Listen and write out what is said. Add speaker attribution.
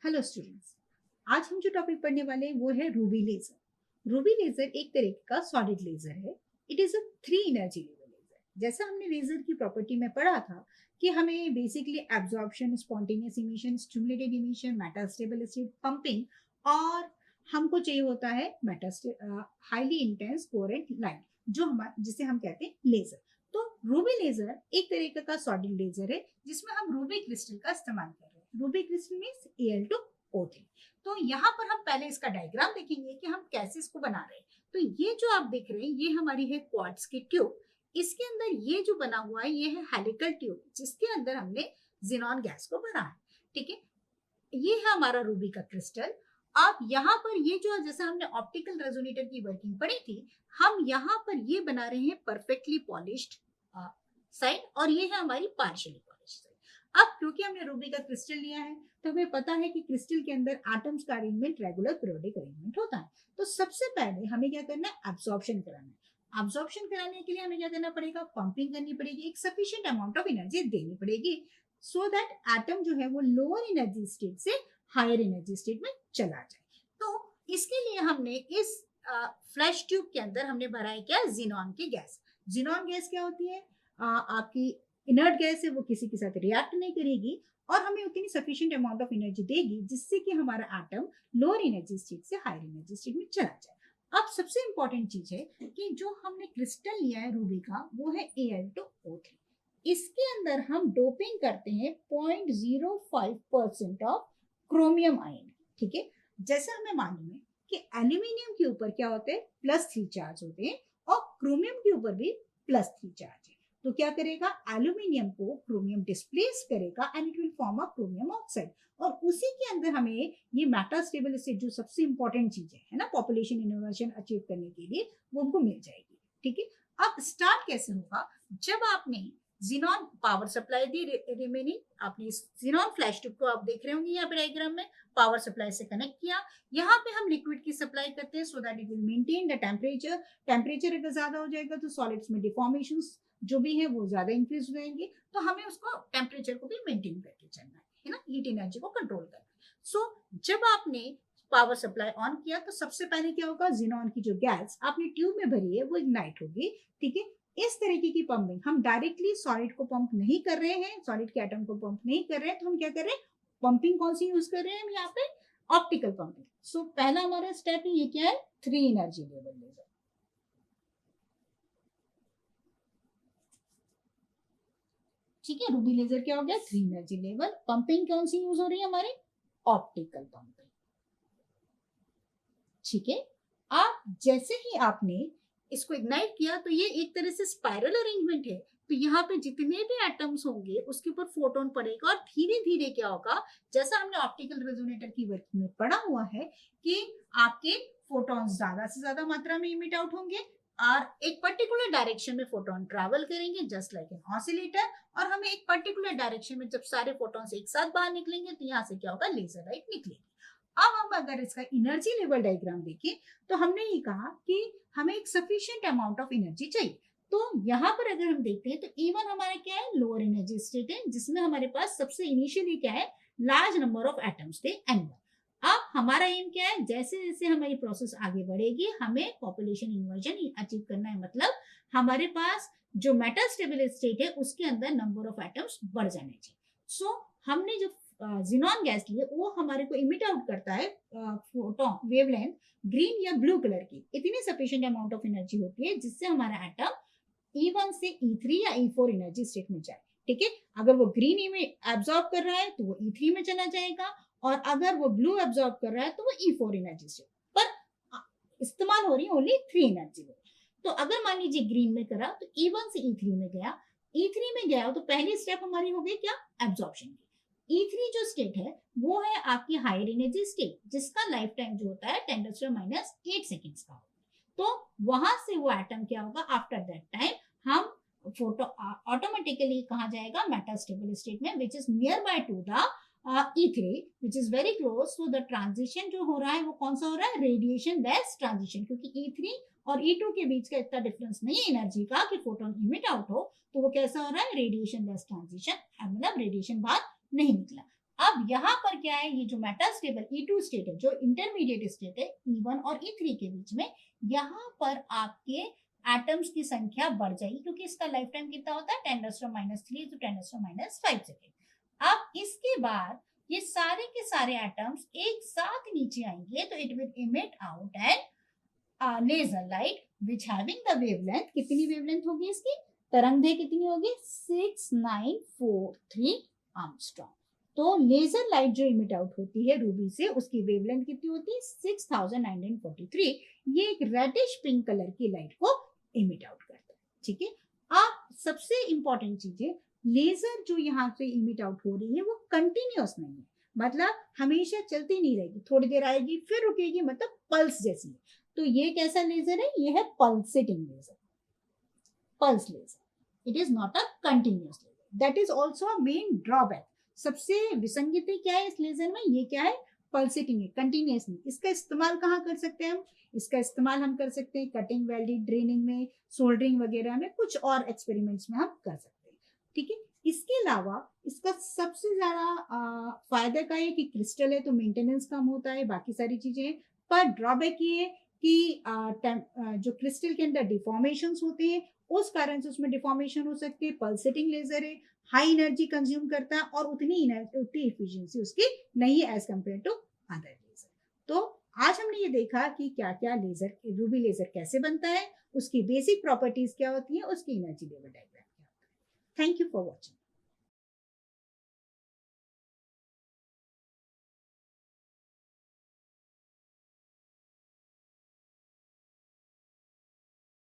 Speaker 1: Hello students. आज हम जो टॉपिक पढ़ने वाले हैं वो है रूबी लेजर। रूबी लेजर एक तरह का सॉलिड लेजर है। It is a 3 energy level laser. जैसा हमने लेजर की प्रॉपर्टी में पढ़ा था कि हमें basically absorption, spontaneous emission, stimulated emission, metastable state, pumping और हमको चाहिए होता है हाईली इंटेंस कोहेरेंट लाइट जो जिसे हम कहते हैं लेजर। तो रूबी लेजर एक तरीके का सॉलिड लेजर है जिसमें हम रूबी क्रिस्टल का इस्तेमाल कर रहे हैं। Ruby crystal means Al2O3। तो यहाँ पर हम पहले इसका डायग्राम देखेंगे कि हम कैसे इसको बना रहे हैं। तो ये जो आप देख रहे हैं ये हमारी है क्वार्ट्ज की ट्यूब। इसके अंदर ये जो बना हुआ है ये है हेलिकल ट्यूब जिसके अंदर हमने जिनॉन गैस को भरा है। ठीक है, ये है हमारा रूबी का क्रिस्टल। अब यहाँ पर ये जो जैसे हमने ऑप्टिकल रेजोनेटर की वर्किंग पढ़ी थी, हम यहाँ पर ये बना रहे हैं परफेक्टली पॉलिश्ड साइड और ये है हमारी पार्शियली पॉलिश्ड साइड। अब क्योंकि हमने रूबी का क्रिस्टल लिया है तो हमें पता है कि क्रिस्टल के अंदर एटम्स का अरेंजमेंट रेगुलर पीरियोडिक अरेंजमेंट होता है। तो सबसे पहले हमें क्या करना है, एब्जॉर्प्शन कराना है। एब्जॉर्प्शन कराने के लिए हमें क्या करना पड़ेगा, पंपिंग करनी पड़ेगी, एक सफिशिएंट अमाउंट ऑफ एनर्जी देनी पड़ेगी सो दैट एटम जो है वो लोअर एनर्जी स्टेट से हायर एनर्जी स्टेट में चला जाए। तो इसके लिए हमने इस फ्लैश ट्यूब के अंदर हमने भरा है क्या, जिनॉन की गैस। जिनॉन गैस क्या होती है, आपकी इनर्ट गैस है, वो किसी के साथ रिएक्ट नहीं करेगी और हमें उतनी सफिशिएंट अमाउंट ऑफ एनर्जी देगी जिससे कि हमारा एटम लोअर एनर्जी स्टेट से हायर एनर्जी स्टेट में चला जाए। अब सबसे इंपॉर्टेंट चीज है कि जो हमने क्रिस्टल लिया है रूबी का वो है Al2O3। इसके अंदर हम डोपिंग करते हैं 0.05% ऑफ क्रोमियम आयन। ठीक है, जैसे हमें मालूम है कि एल्यूमिनियम के ऊपर क्या होते हैं, +3 चार्ज होते हैं और क्रोमियम के ऊपर भी +3 चार्ज है। तो क्या करेगा, एल्यूमिनियम को क्रोमियम डिस्प्लेस करेगा and it will form a chromium oxide और उसी के अंदर हमें ये मेटास्टेबल स्टेट जो सबसे इंपॉर्टेंट चीज है ना पॉपुलेशन इनोवेशन अचीव करने के लिए, वो हमको मिल जाएगी। ठीक है, अब स्टार्ट कैसे होगा, जब आपने xenon power supply the remaining, आपने इस जिनॉन फ्लैश ट्यूब को आप देख रहे होंगे यहाँ पे डायग्राम में, पावर सप्लाई से कनेक्ट किया। यहाँ पे हम लिक्विड की सप्लाई करते हैं so that it will maintain the temperature. Temperature अगर ज्यादा हो जाएगा तो सॉलिड्स में डिफॉर्मेशंस जो भी है वो ज्यादा इंक्रीज हो जाएंगे, तो हमें उसको टेम्परेचर को भी मेंटेन करके चलना है ना, हीट एनर्जी को कंट्रोल करना है। सो जब आपने पावर सप्लाई ऑन किया तो सबसे पहले क्या होगा, जिनॉन की जो गैस आपने ट्यूब में भरी है वो इग्नाइट होगी। ठीक है, इस तरीके की पंपिंग, हम डायरेक्टली सॉलिड को पंप नहीं कर रहे हैं, सॉलिड के एटम को पंप नहीं कर रहे हैं, तो हम क्या कर रहे हैं, पंपिंग कौन सी यूज कर रहे हैं हम यहाँ पे, ऑप्टिकल पंपिंग। सो पहला हमारा स्टेप ये क्या है, 3 एनर्जी लेवल लेजर। ठीक है, रूबी लेजर क्या हो गया, 3 एनर्जी लेवल। पंपिंग कौन सी यूज हो रही है हमारी, ऑप्टिकल पंपिंग। ठीक है, आप जैसे ही आपने इसको इग्नाइट किया तो ये एक तरह से स्पाइरल अरेंजमेंट है। तो यहाँ पे जितने भी एटम्स होंगे उसके ऊपर फोटोन पड़ेगा और धीरे धीरे क्या होगा, जैसा हमने ऑप्टिकल रेजोनेटर की वर्किंग में पढ़ा हुआ है कि आपके फोटोन ज्यादा से ज्यादा मात्रा में इमिट आउट होंगे और एक पर्टिकुलर डायरेक्शन में फोटोन ट्रैवल करेंगे जस्ट लाइक एन ऑसिलेटर, और हमें एक पर्टिकुलर डायरेक्शन में जब सारे फोटोन्स एक साथ बाहर निकलेंगे तो यहाँ से क्या होगा, लेजर लाइट निकलेगी। अब हम अगर इसका एनर्जी लेवल डायग्राम देखें तो हमने ये कहा कि हमें एक सफिशिएंट अमाउंट ऑफ एनर्जी चाहिए। तो यहाँ पर अगर हम देखते हैं तो E1 हमारा क्या है, लोअर एनर्जी स्टेट है जिसमें हमारे पास सबसे इनिशियली क्या है, लार्ज नंबर ऑफ एटम्स थे N1। अब हमारा एम क्या है, जैसे जैसे हमारी प्रोसेस आगे बढ़ेगी हमें पॉपुलेशन इन्वर्जन अचीव करना है, मतलब हमारे पास जो मेटास्टेबल स्टेट है उसके अंदर नंबर ऑफ एटम्स बढ़ जाने चाहिए। सो हमने जो जिनॉन गैस लिए वो हमारे को इमिट आउट करता है फोटोन वेवलेंथ ग्रीन या ब्लू कलर की, इतनी सफिशिएंट अमाउंट ऑफ एनर्जी होती है जिससे हमारा एटम E1 से E3 या E4 एनर्जी स्टेट में जाए। ठीक है, अगर वो ग्रीन में एब्जॉर्ब कर रहा है तो वो E3 में चला जाएगा और अगर वो ब्लू एब्जॉर्ब कर रहा है तो वो E4 एनर्जी स्टेट पर इस्तेमाल हो रही है ओनली 3 एनर्जी। तो अगर मान लीजिए ग्रीन में करा तो E1 से E3 में गया, E3 में गया तो पहली स्टेप हमारी हो गई क्या, एब्जॉर्प्शन की। E3 जो स्टेट है वो है आपकी हायर एनर्जी स्टेट जिसका लाइफ टाइम जो होता है 10⁻⁸ सेकेंड्स का होता है। तो वहां से वो एटम क्या होगा, आफ्टर दैट टाइम हम फोटो ऑटोमेटिकली कहा जाएगा मेटास्टेबल स्टेट में which is near by two the E3 which is very close. तो द ट्रांजिशन जो हो रहा है वो कौन सा हो रहा है, रेडिएशन लेस ट्रांजिशन, क्योंकि E3 और E2 के बीच का इतना डिफरेंस नहीं है एनर्जी का कि फोटोन इमिट आउट हो, तो वो कैसा हो रहा है, रेडिएशन लेस ट्रांजिशन, मतलब रेडिएशन बाहर नहीं निकला। अब यहाँ पर क्या है, ये जो मेटास्टेबल E2 स्टेट है, जो इंटरमीडिएट स्टेट है E1 और E3 के बीच में, यहाँ पर आपके एटम्स की संख्या बढ़ जाएगी, क्योंकि इसका लाइफ टाइम कितना होता है 10⁻³ to 10⁻5 सेकेंड। अब इसके बाद ये सारे के सारे एटम्स एक साथ नीचे आएंगे, तो it will emit out an laser light which having the wavelength, कितनी वेवलेंथ होगी इसकी, तरंगदैर्घ्य कितनी होगी, 6943 आर्मस्ट्रॉन्ग। तो लेजर लाइट जो इमिट आउट होती है रूबी से, उसकी वेवलेंथ कितनी होती है 6943। ये एक रेडिश पिंक कलर की लाइट को इमिट आउट करता है, ठीक है। अब सबसे इंपॉर्टेंट चीज है, लेजर जो यहाँ से इमिट आउट हो रही है वो कंटिन्यूअस नहीं है, मतलब हमेशा चलती नहीं रहेगी, थोड़ी देर आएगी फिर रुकेगी, मतलब पल्स जैसी है। तो ये कैसा लेजर है, ये है pulsating laser, pulse laser. It is not a continuous laser, that is also a main drawback. सबसे विसंगति क्या है इस लेजर में, ये क्या है, पल्सेटिंग है, कंटिन्यूअस नहीं। इसका इस्तेमाल कहाँ कर सकते हैं हम, इसका इस्तेमाल हम कर सकते हैं कटिंग, वेल्डिंग, ड्रेनिंग में, सोल्डरिंग वगैरह में, कुछ और एक्सपेरिमेंट्स में हम कर सकते हैं, ठीक है। इसके अलावा इसका सबसे ज्यादा फायदा का है कि क्रिस्टल है तो मेंटेनेंस कम होता है, बाकी सारी चीजें हैं। पर ड्रॉबैक ये है कि जो क्रिस्टल के अंदर डिफॉर्मेशंस होते हैं, उस कारण से उसमें डिफॉर्मेशन हो सकती है। पल्सेटिंग लेजर है, हाई एनर्जी कंज्यूम करता है और उतनी इफिशिएंसी उसकी नहीं है as compare to other laser. तो आज हमने ये देखा कि क्या क्या लेजर, रूबी लेजर कैसे बनता है, उसकी बेसिक प्रॉपर्टीज क्या होती है, उसकी एनर्जी लेवल डायग्राम क्या होता है। Thank you for watching.